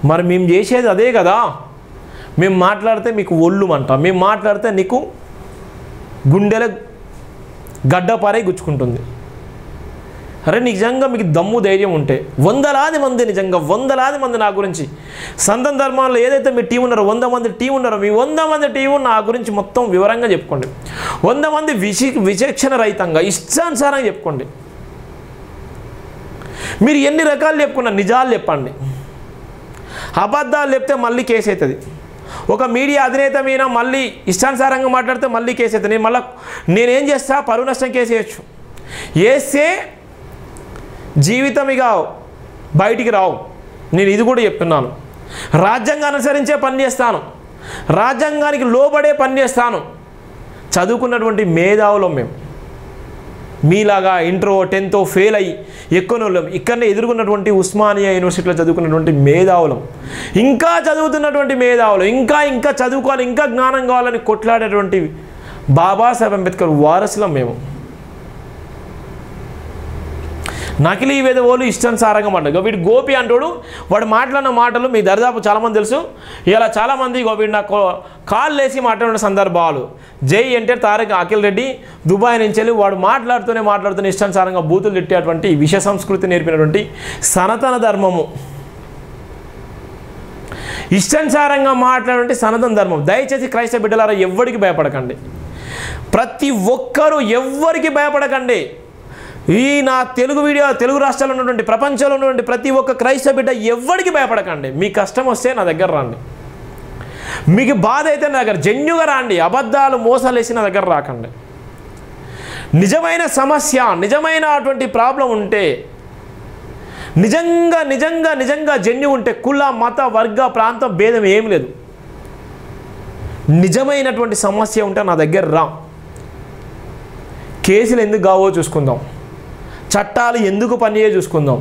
మరి మేము చేసేది అదే కదా. మేము మాట్లాడితే మీకు ఒళ్ళు మంట, మేము మాట్లాడితే నీకు గుండెల గడ్డపారై గుచ్చుకుంటుంది. అరే నిజంగా మీకు దమ్ము ధైర్యం ఉంటే వందలాది మంది, నిజంగా వందలాది మంది నా గురించి సంతం ధర్మాల్లో ఏదైతే మీ టీం ఉన్నారో 100 మంది టీం ఉన్నారో, మీ 100 మంది టీం నా గురించి మొత్తం వివరంగా చెప్పుకోండి. 100 మంది విచక్షణ రహితంగా ఇష్టానుసారంగా చెప్పుకోండి. మీరు ఎన్ని రకాలు చెప్పుకున్నా నిజాలు చెప్పండి. అబద్ధాలు చెప్తే మళ్ళీ కేసు అవుతుంది. ఒక మీడియా అధినేత మీద మళ్ళీ ఇష్టానుసారంగా మాట్లాడితే మళ్ళీ కేసు అవుతుంది. నేనేం చేస్తా, పరువు నష్టం కేసు వేయచ్చు. వేస్తే జీవితం ఇక బయటికి రావు. నేను ఇది కూడా చెప్తున్నాను. రాజ్యాంగాన్ని అనుసరించే పని చేస్తాను, రాజ్యాంగానికి లోబడే పని చేస్తాను. చదువుకున్నటువంటి మేధావులం మేము. మీలాగా ఇంటరో 10th ఫెయిల్ అయ్యి ఎక్కువ ఇక్కడనే ఎదుర్కొన్నటువంటి ఉస్మానియా యూనివర్సిటీలో చదువుకున్నటువంటి మేధావులం, ఇంకా చదువుతున్నటువంటి మేధావులు, ఇంకా చదువుకోవాలి, ఇంకా జ్ఞానం కావాలని కొట్లాడేటువంటి బాబాసాహెబ్ అంబేద్కర్ వారసులం మేము. నకిలీ వేదవోలు ఇష్టానుసారంగా మాట్లాడు. వీడు గోపి అంటాడు, వాడు మాట్లాడిన మాటలు మీ దరిదాపు చాలామంది తెలుసు. ఇలా చాలామంది వీడు నాకు కాల్ వేసి మాట్లాడిన సందర్భాలు. జై ఎన్టీఆర్ తారక అఖిల్ రెడ్డి దుబాయ్ నుంచి వెళ్ళి వాడు మాట్లాడుతూనే ఇష్టానుసారంగా బూతులు తిట్టేటువంటి విష సంస్కృతి నేర్పినటువంటి సనాతన ధర్మము, ఇష్టానుసారంగా మాట్లాడే సనాతన ధర్మం. దయచేసి క్రైస్తవ బిడ్డలారా ఎవ్వరికి భయపడకండి, ప్రతి ఒక్కరూ ఎవ్వరికి భయపడకండి. ఈ నా తెలుగు రాష్ట్రాల్లో ఉన్నటువంటి ప్రపంచంలో ఉన్నటువంటి ప్రతి ఒక్క క్రైస్తవ బిడ్డ ఎవ్వరికి భయపడకండి. మీ కష్టం వస్తే నా దగ్గర రండి, మీకు బాధ అయితే నా దగ్గర జెన్యుగా రండి. అబద్ధాలు మోసాలు వేసి నా దగ్గర రాకండి. నిజమైన సమస్య, నిజమైనటువంటి ప్రాబ్లం ఉంటే, నిజంగా జెన్యు ఉంటే కుల మత వర్గ ప్రాంతం భేదం ఏమి లేదు. నిజమైనటువంటి సమస్య ఉంటే నా దగ్గర రా. కేసులు ఎందుకు కావో చూసుకుందాం, చట్టాలు ఎందుకు పనిచేయో చూసుకుందాం,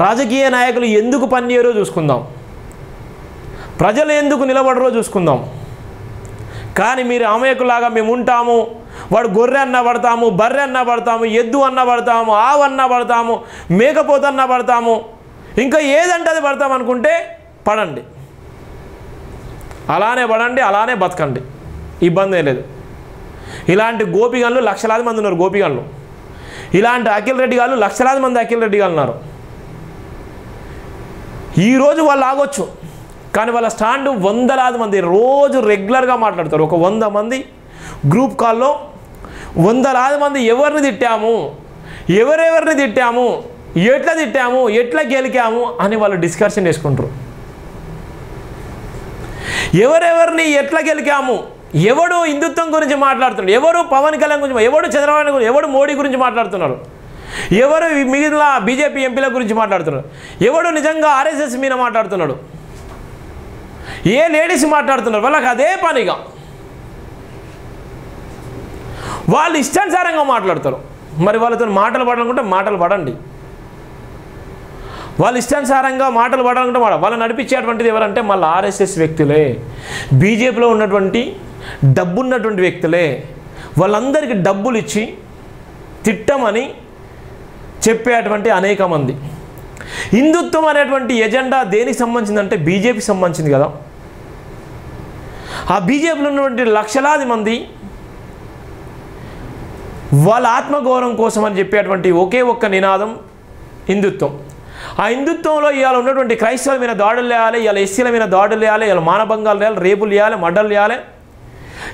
రాజకీయ నాయకులు ఎందుకు పనిచేయరో చూసుకుందాం, ప్రజలు ఎందుకు నిలబడరో చూసుకుందాం. కానీ మీరు అమాయకులాగా మేము ఉంటాము, వాడు గొర్రె అన్న పడతాము, బర్రె అన్న పడతాము, ఎద్దు అన్న పడతాము, ఆవు అన్న పడతాము, మేకపోతన్న పడతాము, ఇంకా ఏదంటే అది పడతాం అనుకుంటే పడండి, అలానే పడండి, అలానే బతకండి, ఇబ్బంది లేదు. ఇలాంటి గోపిగన్లు లక్షలాది మంది ఉన్నారు. గోపిగన్లు ఇలాంటి అఖిల్ రెడ్డి గారు లక్షలాది మంది అఖిల్ రెడ్డి గారు ఉన్నారు. ఈరోజు వాళ్ళు ఆగొచ్చు, కానీ వాళ్ళ స్టాండ్ వందలాది మంది రోజు రెగ్యులర్గా మాట్లాడతారు. ఒక 100 మంది గ్రూప్ కాల్లో వందలాది మంది ఎవరిని తిట్టాము, ఎవరెవరిని తిట్టాము, ఎట్లా గెలికాము అని వాళ్ళు డిస్కషన్ చేసుకుంటారు. ఎవరెవరిని ఎట్లా గెలికాము, ఎవడు హిందుత్వం గురించి మాట్లాడుతున్నాడు, ఎవరు పవన్ కళ్యాణ్ గురించి, ఎవడు చంద్రబాబు గురించి, ఎవడు మోడీ గురించి మాట్లాడుతున్నారు, ఎవరు మిగిలిన బీజేపీ ఎంపీల గురించి మాట్లాడుతున్నారు, ఎవడు నిజంగా ఆర్ఎస్ఎస్ మీద మాట్లాడుతున్నాడు, ఏ లేడీస్ మాట్లాడుతున్నారు. వాళ్ళకి అదే పనిగా వాళ్ళు ఇష్టానుసారంగా మాట్లాడతారు. మరి వాళ్ళతో మాటలు పడాలనుకుంటే మాటలు పడండి, వాళ్ళు ఇష్టానుసారంగా మాటలు పడాలనుకుంటే వాళ్ళు నడిపించేటువంటిది ఎవరంటే మళ్ళీ ఆర్ఎస్ఎస్ వ్యక్తులే, బీజేపీలో ఉన్నటువంటి డబ్బున్నటువంటి వ్యక్తులే. వాళ్ళందరికీ డబ్బులు ఇచ్చి తిట్టమని చెప్పేటువంటి అనేక మంది. హిందుత్వం అనేటువంటి ఎజెండా దేనికి సంబంధించిందంటే బీజేపీకి సంబంధించింది కదా. ఆ బీజేపీలో ఉన్నటువంటి లక్షలాది మంది వాళ్ళ ఆత్మగౌరవం కోసం అని చెప్పేటువంటి ఒకే ఒక్క నినాదం హిందుత్వం. ఆ హిందుత్వంలో ఇవాళ ఉన్నటువంటి క్రైస్తవుల మీద దాడులు చేయాలి, ఇవాళ ఎస్సీల మీద దాడులు చేయాలి, ఇవాళ మానభంగాలు చేయాలి, రేపులు చేయాలి, మర్డర్లు చేయాలి,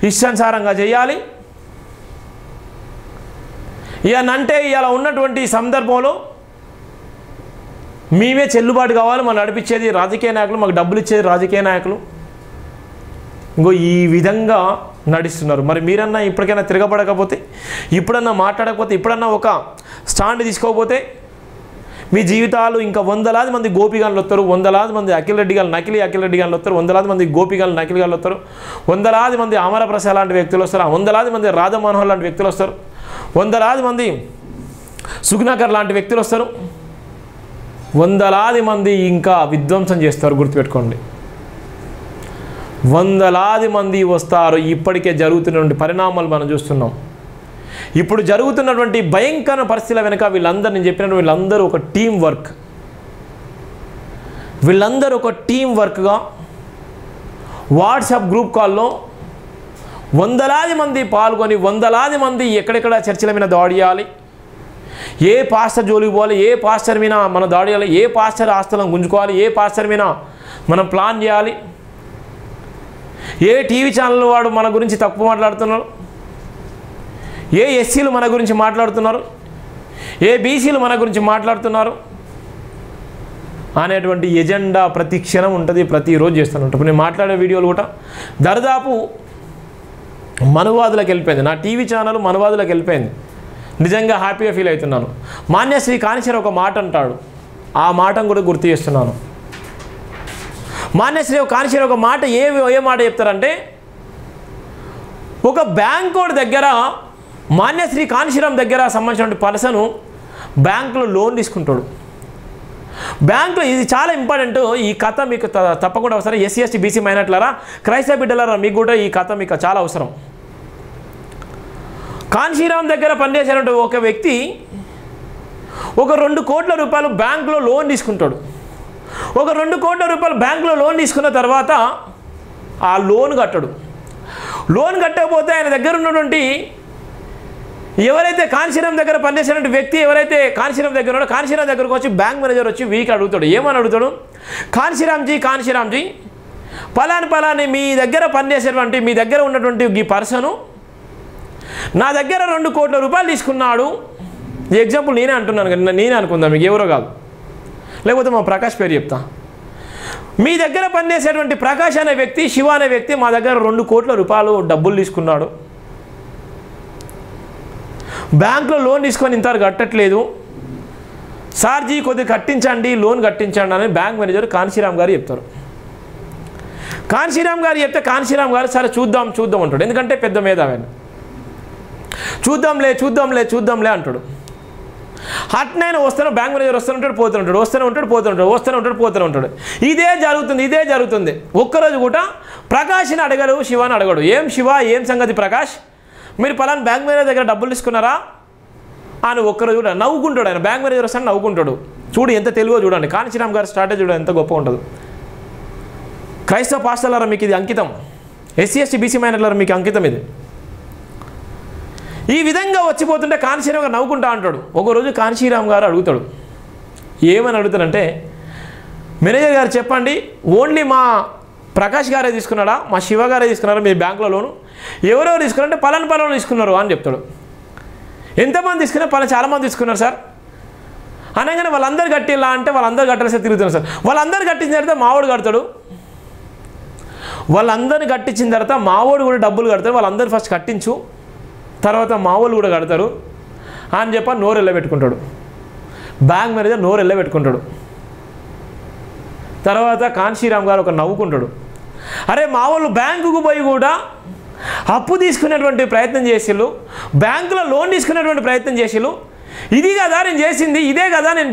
ఇష్టానుసారంగా చేయాలి. ఇవన్నంటే ఇవాళ ఉన్నటువంటి సందర్భంలో మేమే చెల్లుబాటు కావాలి, మనం నడిపించేది రాజకీయ నాయకులు, మాకు డబ్బులు ఇచ్చేది రాజకీయ నాయకులు. ఇంకో ఈ విధంగా నడుస్తున్నారు. మరి మీరన్నా ఇప్పటికైనా తిరగబడకపోతే, ఇప్పుడన్నా మాట్లాడకపోతే, ఇప్పుడన్నా ఒక స్టాండ్ తీసుకోకపోతే మీ జీవితాలు ఇంకా వందలాది మంది గోపిగాళ్ళు వస్తారు, వందలాది మంది అఖిల్ రెడ్డి గారు నకిలీ అఖిల్ రెడ్డి గారు వస్తారు, వందలాది మంది గోపిగాళ్ళు నకిలీ గాళ్ళు వస్తారు, వందలాది మంది అమరప్రసాద్ లాంటి వ్యక్తులు వస్తారు, వందలాది మంది రాధామనోహర్ లాంటి వ్యక్తులు వస్తారు, వందలాది మంది సుగ్నాకర్ లాంటి వ్యక్తులు వస్తారు, వందలాది మంది ఇంకా విధ్వంసం చేస్తారు. గుర్తుపెట్టుకోండి, వందలాది మంది వస్తారు. ఇప్పటికే జరుగుతున్నటువంటి పరిణామాలు మనం చూస్తున్నాం. ఇప్పుడు జరుగుతున్నటువంటి భయంకర పరిస్థితుల వెనుక వీళ్ళందరూ, నేను చెప్పినట్టు వీళ్ళందరూ ఒక టీం వర్క్. వీళ్ళందరూ ఒక టీం వర్క్గా వాట్సాప్ గ్రూప్ కాల్లో వందలాది మంది పాల్గొని వందలాది మంది ఎక్కడెక్కడ చర్చల మీద దాడి చేయాలి, ఏ పాస్టర్ జోలికి పోవాలి, ఏ పాస్టర్ మీద మనం దాడి చేయాలి, ఏ పాస్టర్ ఆస్తులను గుంజుకోవాలి, ఏ పాస్టర్ మీద మనం ప్లాన్ చేయాలి, ఏ టీవీ ఛానల్ వాడు మన గురించి తక్కువ మాట్లాడుతున్నారు, ఏ ఎస్సీలు మన గురించి మాట్లాడుతున్నారు, ఏ బీసీలు మన గురించి మాట్లాడుతున్నారు అనేటువంటి ఎజెండా ప్రతి క్షణం ఉంటుంది, ప్రతిరోజు చేస్తూనే ఉంటాం. నేను మాట్లాడే వీడియోలు కూడా దరిదాపు మనువాదులకు వెళ్ళిపోయింది. నా టీవీ ఛానల్ మనువాదులకు వెళ్ళిపోయింది. నిజంగా హ్యాపీగా ఫీల్ అవుతున్నాను. మాన్యశ్రీ కానిశ్వర్ ఒక మాట అంటాడు, ఆ మాటను కూడా గుర్తు చేస్తున్నాను. మాన్యశ్రీ కానిశ్వర్ ఒక మాట ఏ మాట చెప్తారంటే, ఒక బ్యాంకోడి దగ్గర మాన్యశ్రీ కానిశ్వరం దగ్గర సంబంధించిన పర్సను బ్యాంకులో లోన్ తీసుకుంటాడు. బ్యాంకులో ఇది చాలా ఇంపార్టెంట్. ఈ కథ మీకు తప్పకుండా అవసరం. ఎస్సీ ఎస్టీ బీసీ మైనార్టీలారా, క్రైస్తవ బిడ్డలారా, మీకు కూడా ఈ కథ మీకు చాలా అవసరం. కాన్షీరామ్ దగ్గర పనిచేసేటువంటి ఒక వ్యక్తి ఒక 2 కోట్ల రూపాయలు బ్యాంకులో లోన్ తీసుకుంటాడు. ఒక 2 కోట్ల రూపాయలు బ్యాంకులో లోన్ తీసుకున్న తర్వాత ఆ లోన్ కట్టడు. లోన్ కట్టకపోతే ఆయన దగ్గర ఉన్నటువంటి ఎవరైతే కాన్షీరామ్ దగ్గర పనిచేసేటువంటి వ్యక్తి ఎవరైతే కాన్షీరామ్ దగ్గర ఉన్నాడో కాన్షీరామ్ దగ్గరకు వచ్చి బ్యాంక్ మేనేజర్ వచ్చి వీక్ అడుగుతాడు. ఏమని అడుగుతాడు? కాన్షీరామ్జీ పలాని మీ దగ్గర పనిచేసేటువంటి మీ దగ్గర ఉన్నటువంటి ఈ పర్సను నా దగ్గర 2 కోట్ల రూపాయలు తీసుకున్నాడు. ఈ ఎగ్జాంపుల్ నేనే అంటున్నాను కదా, నేనే అనుకుందాం, మీకు ఎవరో కాదు, లేకపోతే మా ప్రకాష్ పేరు చెప్తా. మీ దగ్గర పనిచేసేటువంటి ప్రకాష్ అనే వ్యక్తి, శివ అనే వ్యక్తి మా దగ్గర 2 కోట్ల రూపాయలు డబ్బులు తీసుకున్నాడు. బ్యాంకులో లోన్ తీసుకొని ఇంతవరకు కట్టట్లేదు. సార్జీ కొద్దిగా కట్టించండి, లోన్ కట్టించండి అని బ్యాంక్ మేనేజర్ కాన్షీరామ్ గారు చెప్తారు. కాన్షీరామ్ గారు చెప్తే కాన్షీరామ్ గారు సరే చూద్దాం అంటాడు. ఎందుకంటే పెద్ద మేధావి, చూద్దాంలే అంటాడు. అట్నైనా వస్తాను, బ్యాంక్ మేనేజర్ వస్తూనే ఉంటాడు. ఇదే జరుగుతుంది. ఒక్కరోజు కూడా ప్రకాష్ని అడగడు, శివాని అడగడు. ఏం శివ, ఏం సంగతి ప్రకాష్, మీరు పలానా బ్యాంక్ మేనేజర్ దగ్గర డబ్బులు తీసుకున్నారా అని ఒక్కరోజు కూడా నవ్వుకుంటాడు. ఆయన బ్యాంక్ మేనేజర్ వస్తాను నవ్వుకుంటాడు. చూడు ఎంత తెలుగో చూడండి. కాన్షీరామ్ గారు స్ట్రాటజీ చూడండి ఎంత గొప్ప ఉంటుంది. క్రైస్తవ పాస్టర్లారా మీకు ఇది అంకితం, ఎస్సీ ఎస్టీ బీసీ మైనార్టీలారా మీకు అంకితం ఇది. ఈ విధంగా వచ్చిపోతుంటే కాన్షీరామ్ గారు నవ్వుకుంటా అంటాడు. ఒకరోజు కాన్షీరామ్ గారు అడుగుతాడు. ఏమని అడుగుతాడంటే, మేనేజర్ గారు చెప్పండి, ఓన్లీ మా ప్రకాష్ గారే తీసుకున్నాడా, మా శివ గారే తీసుకున్నారా మీ బ్యాంకులో లోను? ఎవరెవరు తీసుకున్నారంటే పలానా తీసుకున్నారు అని చెప్తాడు. ఎంతమంది తీసుకున్నారు? చాలామంది తీసుకున్నారు సార్ అనగానే వాళ్ళందరూ కట్టిలా అంటే వాళ్ళందరూ కట్టాల్సి తిరుగుతున్నారు సార్. వాళ్ళందరూ కట్టించిన తర్వాత మావోడు కడతాడు. వాళ్ళందరినీ కట్టించిన తర్వాత మావోడు కూడా డబ్బులు కడతాడు. వాళ్ళందరూ ఫస్ట్ కట్టించు, తర్వాత మావోళ్ళు కూడా కడతారు అని చెప్పి నోరు వెళ్ళబెట్టుకుంటాడు. బ్యాంక్ మేనేజర్ నోరు వెళ్ళబెట్టుకుంటాడు. తర్వాత కాన్షీరామ్ గారు ఒక నవ్వుకుంటాడు. అరే మావోళ్ళు బ్యాంకుకు పోయి కూడా అప్పు తీసుకునేటువంటి ప్రయత్నం చేసిళ్ళు, బ్యాంకులో లోన్ తీసుకునేటువంటి ప్రయత్నం చేసిళ్ళు. ఇది కదా నేను చేసింది, ఇదే కదా నేను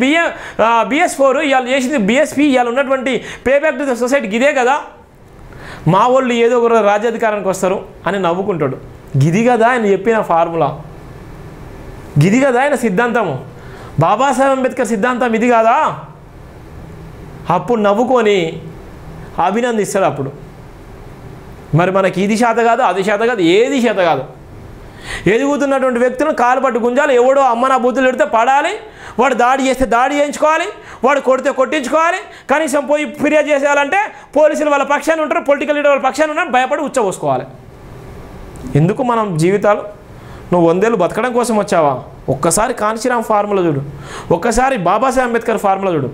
BS4 ఇవాళ చేసింది, BSP ఇవాళ ఉన్నటువంటి పేబ్యాక్ టు ద సొసైటీకి ఇదే కదా, మా వాళ్ళు ఏదో ఒక రాజ్యాధికారానికి వస్తారు అని నవ్వుకుంటాడు. గిది కదా ఆయన చెప్పిన ఫార్ములా, గిది కదా ఆయన సిద్ధాంతము, బాబాసాహెబ్ అంబేద్కర్ సిద్ధాంతం ఇది కాదా? అప్పుడు నవ్వుకొని అభినందిస్తాడు. అప్పుడు మరి మనకి ఇది శాత కాదు, అది శాత కాదు, ఏది శాత కాదు. ఎదుగుతున్నటువంటి వ్యక్తులను కాలు పట్టు గుంజాలి. ఎవడో అమ్మ నా బుద్ధులు పెడితే పడాలి, వాడు దాడి చేస్తే దాడి చేయించుకోవాలి, వాడు కొడితే కొట్టించుకోవాలి. కనీసం పోయి ఫిర్యాదు చేసేయాలంటే పోలీసులు వాళ్ళ పక్షాన్ని ఉంటారు, పొలిటికల్ లీడర్ వాళ్ళ పక్షాన్ని ఉంటారు, భయపడి ఉచ్చబోసుకోవాలి. ఎందుకు మనం జీవితాలు? నువ్వు 100 ఏళ్ళు బతకడం కోసం వచ్చావా? ఒక్కసారి కాన్షీరామ్ ఫార్ములా చూడు, ఒక్కసారి బాబాసాహెబ్ అంబేద్కర్ ఫార్ములా చూడు,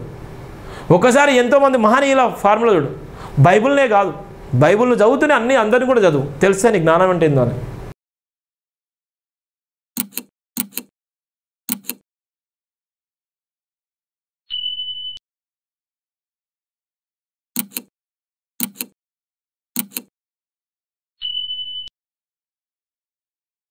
ఒక్కసారి ఎంతోమంది మహనీయుల ఫార్ములా చూడు. బైబిల్నే కాదు, బైబిల్ను చదువుతూనే అందరినీ కూడా చదువు, తెలుసా నీ జ్ఞానం అంటే ఏందో అని.